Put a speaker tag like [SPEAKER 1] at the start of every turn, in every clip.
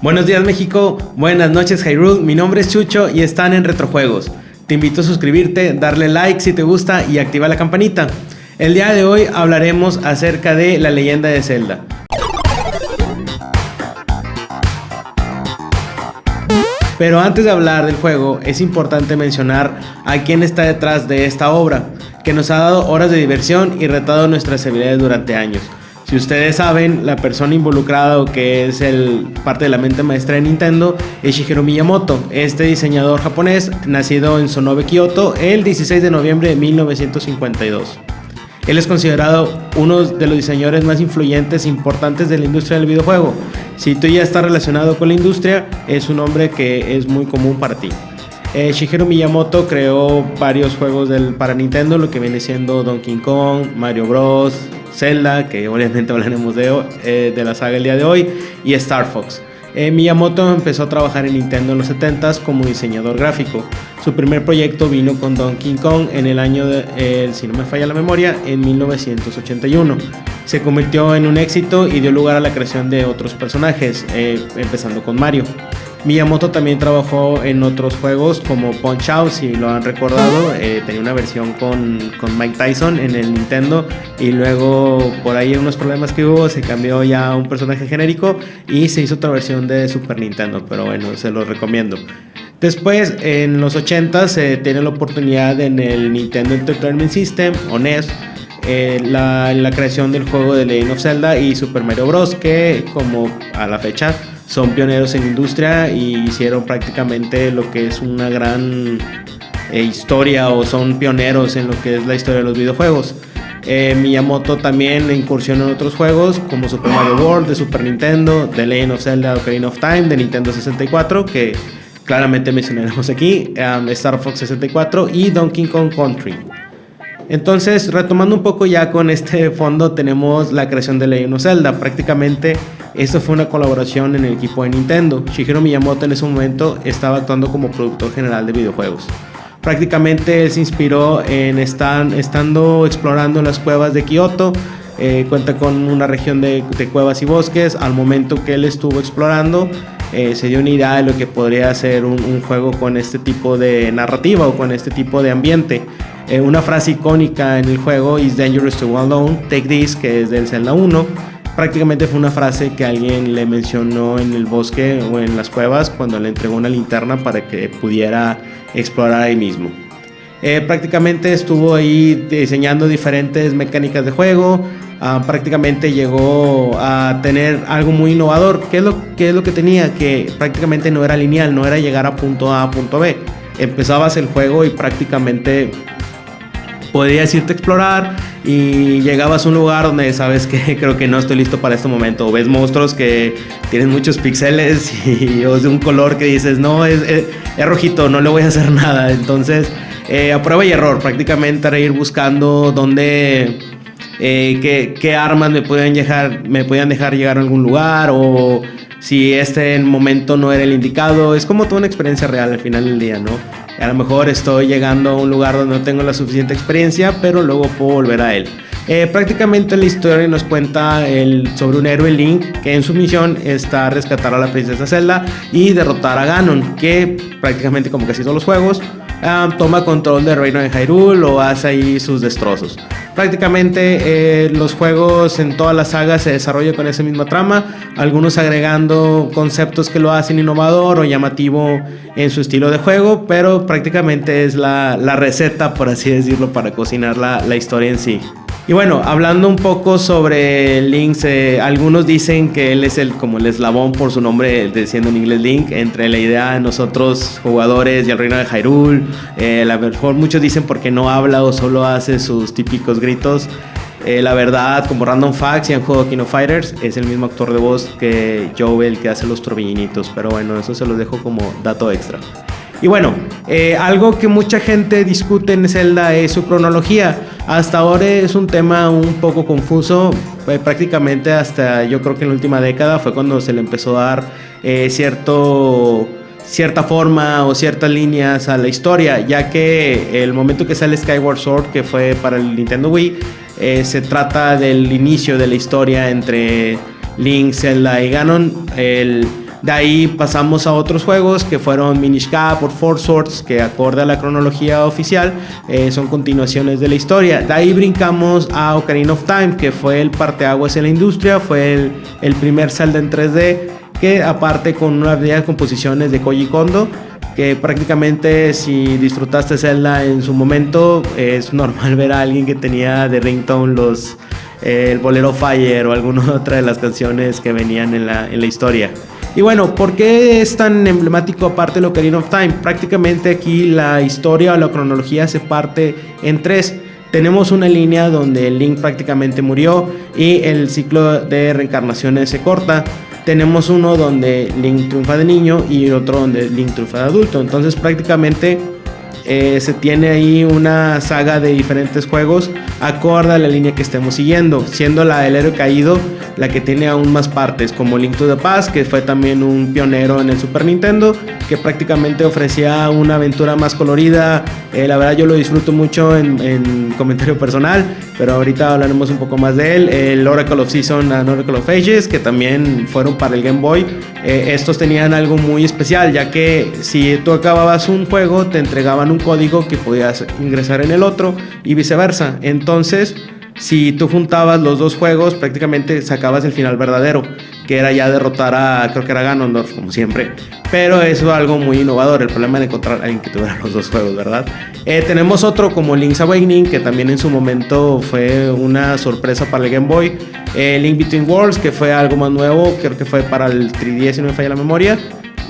[SPEAKER 1] Buenos días México, buenas noches Hyrule, mi nombre es Chucho y están en Retrojuegos. Te invito a suscribirte, darle like si te gusta y activar la campanita. El día de hoy hablaremos acerca de La Leyenda de Zelda. Pero antes de hablar del juego, es importante mencionar a quién está detrás de esta obra, que nos ha dado horas de diversión y retado nuestras habilidades durante años. Si ustedes saben, la persona involucrada o que es parte de la mente maestra de Nintendo es Shigeru Miyamoto, este diseñador japonés nacido en Sonobe, Kioto, el 16 de noviembre de 1952. Él es considerado uno de los diseñadores más influyentes e importantes de la industria del videojuego. Si tú ya estás relacionado con la industria, es un hombre que es muy común para ti. Shigeru Miyamoto creó varios juegos para Nintendo, lo que viene siendo Donkey Kong, Mario Bros, Zelda, que obviamente hablaremos de la saga el día de hoy, y Star Fox. Miyamoto empezó a trabajar en Nintendo en los 70s como diseñador gráfico. Su primer proyecto vino con Donkey Kong en el año, si no me falla la memoria, en 1981. Se convirtió en un éxito y dio lugar a la creación de otros personajes, empezando con Mario. Miyamoto también trabajó en otros juegos como Punch Out, si lo han recordado, tenía una versión con Mike Tyson en el Nintendo y luego por ahí unos problemas que hubo, se cambió ya a un personaje genérico y se hizo otra versión de Super Nintendo, pero bueno, se los recomiendo. Después, en los 80 se tiene la oportunidad en el Nintendo Entertainment System o NES, la creación del juego de Legend of Zelda y Super Mario Bros, que como a la fecha son pioneros en la industria y hicieron prácticamente lo que es una gran historia, o son pioneros en lo que es la historia de los videojuegos. Miyamoto también incursionó en otros juegos como Super Mario World de Super Nintendo, The Legend of Zelda Ocarina of Time de Nintendo 64, que claramente mencionaremos aquí, Star Fox 64 y Donkey Kong Country. Entonces, retomando un poco ya con este fondo, tenemos la creación de Legend of Zelda. Prácticamente esto fue una colaboración en el equipo de Nintendo. Shigeru Miyamoto en ese momento estaba actuando como productor general de videojuegos. Prácticamente él se inspiró en estando explorando las cuevas de Kioto. Cuenta con una región de cuevas y bosques. Al momento que él estuvo explorando, se dio una idea de lo que podría ser un juego con este tipo de narrativa o con este tipo de ambiente. Una frase icónica en el juego, "It's dangerous to go alone, take this", que es del Zelda 1. Prácticamente fue una frase que alguien le mencionó en el bosque o en las cuevas cuando le entregó una linterna para que pudiera explorar ahí mismo. Prácticamente estuvo ahí diseñando diferentes mecánicas de juego. Prácticamente llegó a tener algo muy innovador. ¿Qué es lo que tenía? Que prácticamente no era lineal, no era llegar a punto A a punto B. Empezabas el juego y prácticamente podías irte a explorar y llegabas a un lugar donde sabes que creo que no estoy listo para este momento, o ves monstruos que tienen muchos píxeles o es de un color que dices no, es rojito, no le voy a hacer nada. Entonces a prueba y error prácticamente era ir buscando dónde qué armas me podían dejar llegar a algún lugar, o si este momento no era el indicado. Es como toda una experiencia real al final del día, ¿no? A lo mejor estoy llegando a un lugar donde no tengo la suficiente experiencia, pero luego puedo volver a él. Prácticamente la historia nos cuenta sobre un héroe, Link, que en su misión está rescatar a la princesa Zelda y derrotar a Ganon, que prácticamente, como casi todos los juegos, toma control del reino de Hyrule o hace ahí sus destrozos. Prácticamente los juegos en toda la saga se desarrollan con esa misma trama, algunos agregando conceptos que lo hacen innovador o llamativo en su estilo de juego, pero prácticamente es la receta, por así decirlo, para cocinar la historia en sí. Y bueno, hablando un poco sobre Link, algunos dicen que él es como el eslabón por su nombre, diciendo en inglés Link, entre la idea de nosotros jugadores y el reino de Hyrule. A lo mejor muchos dicen porque no habla o solo hace sus típicos gritos. La verdad, como random facts, si han jugado King of Fighters, es el mismo actor de voz que Joe, el que hace los torbellinitos. Pero bueno, eso se los dejo como dato extra. Y bueno, algo que mucha gente discute en Zelda es su cronología. Hasta ahora es un tema un poco confuso. Prácticamente hasta yo creo que en la última década fue cuando se le empezó a dar cierta forma o ciertas líneas a la historia, ya que el momento que sale Skyward Sword, que fue para el Nintendo Wii, se trata del inicio de la historia entre Link, Zelda y Ganon. De ahí pasamos a otros juegos que fueron Minish Cap o Four Swords, que acorde a la cronología oficial son continuaciones de la historia. De ahí brincamos a Ocarina of Time, que fue el parteaguas en la industria, fue el primer Zelda en 3D, que aparte con una variedad de composiciones de Koji Kondo, que prácticamente si disfrutaste Zelda en su momento, es normal ver a alguien que tenía de ringtone el Bolero Fire o alguna otra de las canciones que venían en la historia. Y bueno, ¿por qué es tan emblemático aparte de Ocarina of Time? Prácticamente aquí la historia o la cronología se parte en tres. Tenemos una línea donde Link prácticamente murió y el ciclo de reencarnaciones se corta. Tenemos uno donde Link triunfa de niño y otro donde Link triunfa de adulto. Entonces prácticamente se tiene ahí una saga de diferentes juegos acorde a la línea que estemos siguiendo, siendo la del héroe caído la que tiene aún más partes, como Link to the Past, que fue también un pionero en el Super Nintendo, que prácticamente ofrecía una aventura más colorida. La verdad yo lo disfruto mucho en comentario personal, pero ahorita hablaremos un poco más de él. El Oracle of Season and Oracle of Ages, que también fueron para el Game Boy. Estos tenían algo muy especial, ya que si tú acababas un juego te entregaban un código que podías ingresar en el otro y viceversa. Entonces, si tú juntabas los dos juegos, prácticamente sacabas el final verdadero, que era ya derrotar a, creo que era Ganondorf, como siempre. Pero eso es algo muy innovador, el problema de encontrar a alguien que tuviera los dos juegos, ¿verdad? Tenemos otro como Link's Awakening, que también en su momento fue una sorpresa para el Game Boy. Link Between Worlds, que fue algo más nuevo, creo que fue para el 3DS, si no me falla la memoria.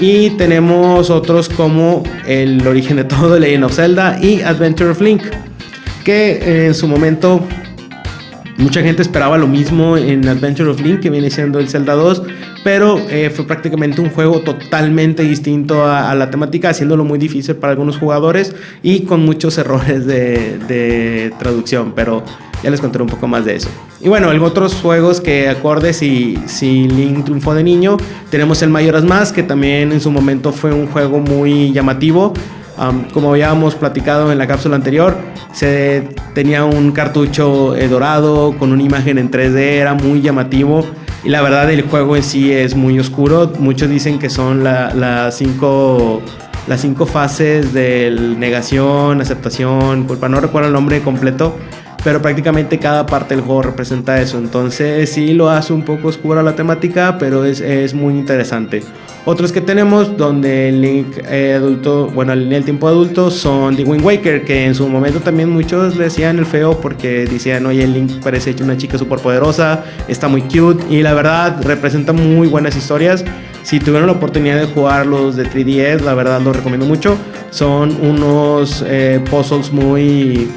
[SPEAKER 1] Y tenemos otros como El Origen de Todo, Legend of Zelda y Adventure of Link, que en su momento mucha gente esperaba lo mismo en Adventure of Link, que viene siendo el Zelda 2, pero fue prácticamente un juego totalmente distinto a la temática, haciéndolo muy difícil para algunos jugadores y con muchos errores de traducción, pero ya les contaré un poco más de eso. Y bueno, en otros juegos que acorde si Link triunfó de niño, tenemos el Majora's Mask, que también en su momento fue un juego muy llamativo. Como habíamos platicado en la cápsula anterior, se tenía un cartucho dorado con una imagen en 3D, era muy llamativo y la verdad el juego en sí es muy oscuro. Muchos dicen que son las cinco fases del negación, aceptación, culpa, no recuerdo el nombre completo, pero prácticamente cada parte del juego representa eso. Entonces sí lo hace un poco oscura la temática, pero es muy interesante. Otros que tenemos donde Link adulto, bueno, en el tiempo adulto, son The Wind Waker, que en su momento también muchos le decían el feo porque decían, oye, Link parece hecho una chica súper poderosa, está muy cute, y la verdad representa muy buenas historias. Si tuvieron la oportunidad de jugar los de 3DS, la verdad los recomiendo mucho. Son unos puzzles muy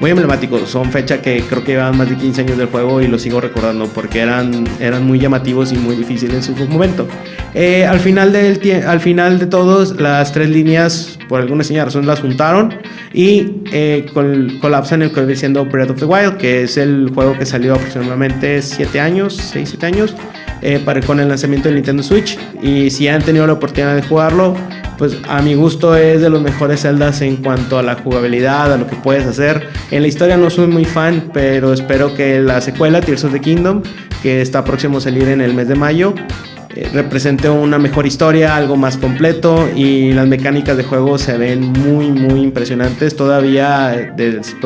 [SPEAKER 1] emblemáticos. Son fecha que creo que llevan más de 15 años del juego y lo sigo recordando porque eran muy llamativos y muy difíciles en su momento. Al final de todos, las tres líneas por alguna extraña razón las juntaron y colapsan el que viene siendo Breath of the Wild, que es el juego que salió aproximadamente 6-7 años con el lanzamiento del Nintendo Switch. Y si han tenido la oportunidad de jugarlo, pues a mi gusto es de los mejores Zeldas en cuanto a la jugabilidad, a lo que puedes hacer. En la historia no soy muy fan, pero espero que la secuela Tears of the Kingdom, que está próximo a salir en el mes de mayo, represente una mejor historia, algo más completo, y las mecánicas de juego se ven muy impresionantes. Todavía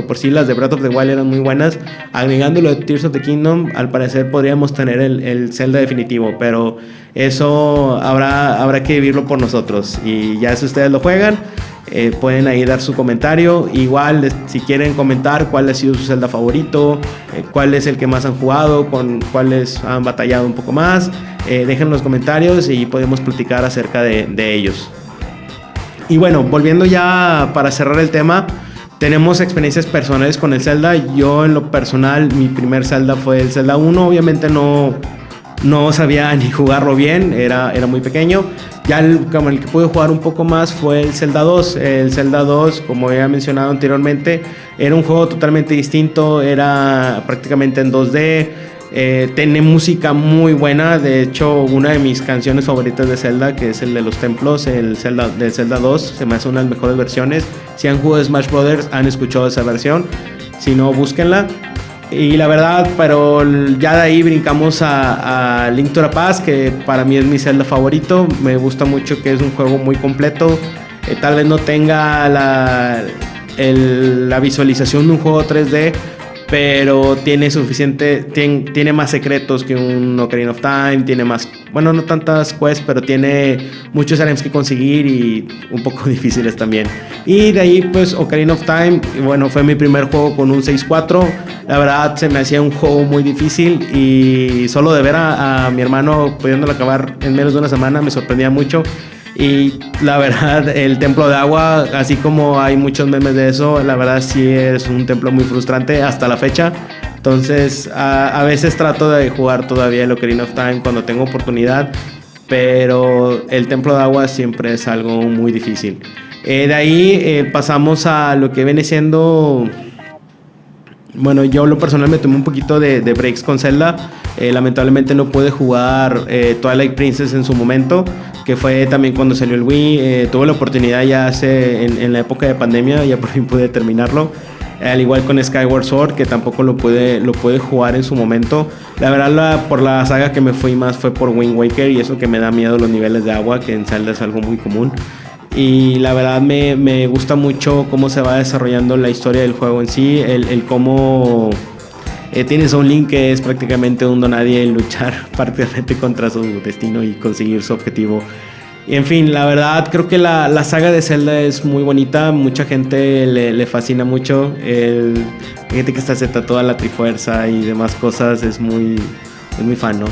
[SPEAKER 1] por sí las de Breath of the Wild eran muy buenas. Agregando lo de Tears of the Kingdom, al parecer podríamos tener el Zelda definitivo, pero eso habrá que vivirlo por nosotros. Y ya si ustedes lo juegan, pueden ahí dar su comentario. Igual si quieren comentar cuál ha sido su Zelda favorito, cuál es el que más han jugado, con cuáles han batallado un poco más, dejen los comentarios y podemos platicar acerca de ellos. Y bueno, volviendo ya para cerrar el tema, tenemos experiencias personales con el Zelda. Yo en lo personal, mi primer Zelda fue el Zelda 1. Obviamente no sabía ni jugarlo bien, era muy pequeño. Ya como el que pude jugar un poco más fue el Zelda 2. El Zelda 2, como ya he mencionado anteriormente, era un juego totalmente distinto, era prácticamente en 2D. Tiene música muy buena. De hecho, una de mis canciones favoritas de Zelda, que es el de los templos, del Zelda 2, se me hace una de las mejores versiones. Si han jugado Smash Brothers, han escuchado esa versión. Si no, búsquenla. Y la verdad, pero ya de ahí brincamos a Link to the Past, que para mí es mi Zelda favorito. Me gusta mucho que es un juego muy completo. Tal vez no tenga la visualización de un juego 3D, pero tiene tiene más secretos que un Ocarina of Time, tiene más, bueno, no tantas quests, pero tiene muchos items que conseguir y un poco difíciles también. Y de ahí pues Ocarina of Time, bueno, fue mi primer juego con un 6.4. La verdad se me hacía un juego muy difícil y solo de ver a mi hermano pudiéndolo acabar en menos de una semana me sorprendía mucho. Y la verdad, el templo de agua, así como hay muchos memes de eso, la verdad sí es un templo muy frustrante hasta la fecha. Entonces, a veces trato de jugar todavía el Ocarina of Time cuando tengo oportunidad, pero el templo de agua siempre es algo muy difícil. De ahí pasamos a lo que viene siendo... Bueno, yo lo personal me tomé un poquito de breaks con Zelda. Lamentablemente no pude jugar Twilight Princess en su momento, que fue también cuando salió el Wii. Tuve la oportunidad ya en la época de pandemia, ya por fin pude terminarlo. Al igual con Skyward Sword, que tampoco lo pude jugar en su momento. La verdad, por la saga que me fui más fue por Wind Waker, y eso que me da miedo los niveles de agua, que en Zelda es algo muy común. Y la verdad me gusta mucho cómo se va desarrollando la historia del juego en sí, el cómo tienes a un Link que es prácticamente un donadie en luchar prácticamente contra su destino y conseguir su objetivo. Y en fin, la verdad creo que la saga de Zelda es muy bonita, mucha gente le fascina mucho, gente que se tatúa la Trifuerza y demás cosas, es muy fan, ¿no?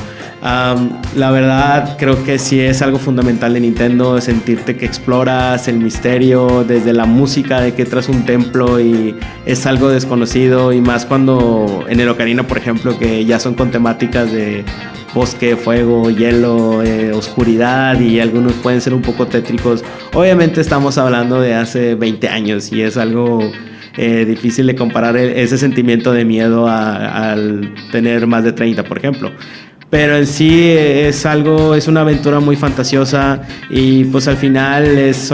[SPEAKER 1] La verdad creo que sí es algo fundamental de Nintendo, sentirte que exploras el misterio desde la música de que traes un templo y es algo desconocido, y más cuando en el Ocarina, por ejemplo, que ya son con temáticas de bosque, fuego, hielo, oscuridad, y algunos pueden ser un poco tétricos. Obviamente estamos hablando de hace 20 años y es algo difícil de comparar ese sentimiento de miedo al tener más de 30, por ejemplo. Pero en sí es una aventura muy fantasiosa, y pues al final es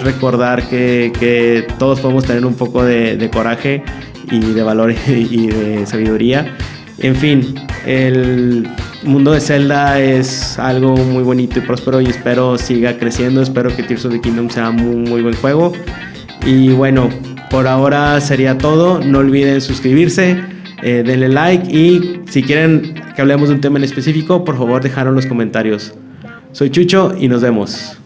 [SPEAKER 1] recordar que todos podemos tener un poco de coraje y de valor y de sabiduría. En fin, el mundo de Zelda es algo muy bonito y próspero, y espero siga creciendo. Espero que Tears of the Kingdom sea muy buen juego. Y bueno, por ahora sería todo. No olviden suscribirse, denle like, y si quieren que hablemos de un tema en específico, por favor déjenlo en los comentarios. Soy Chucho y nos vemos.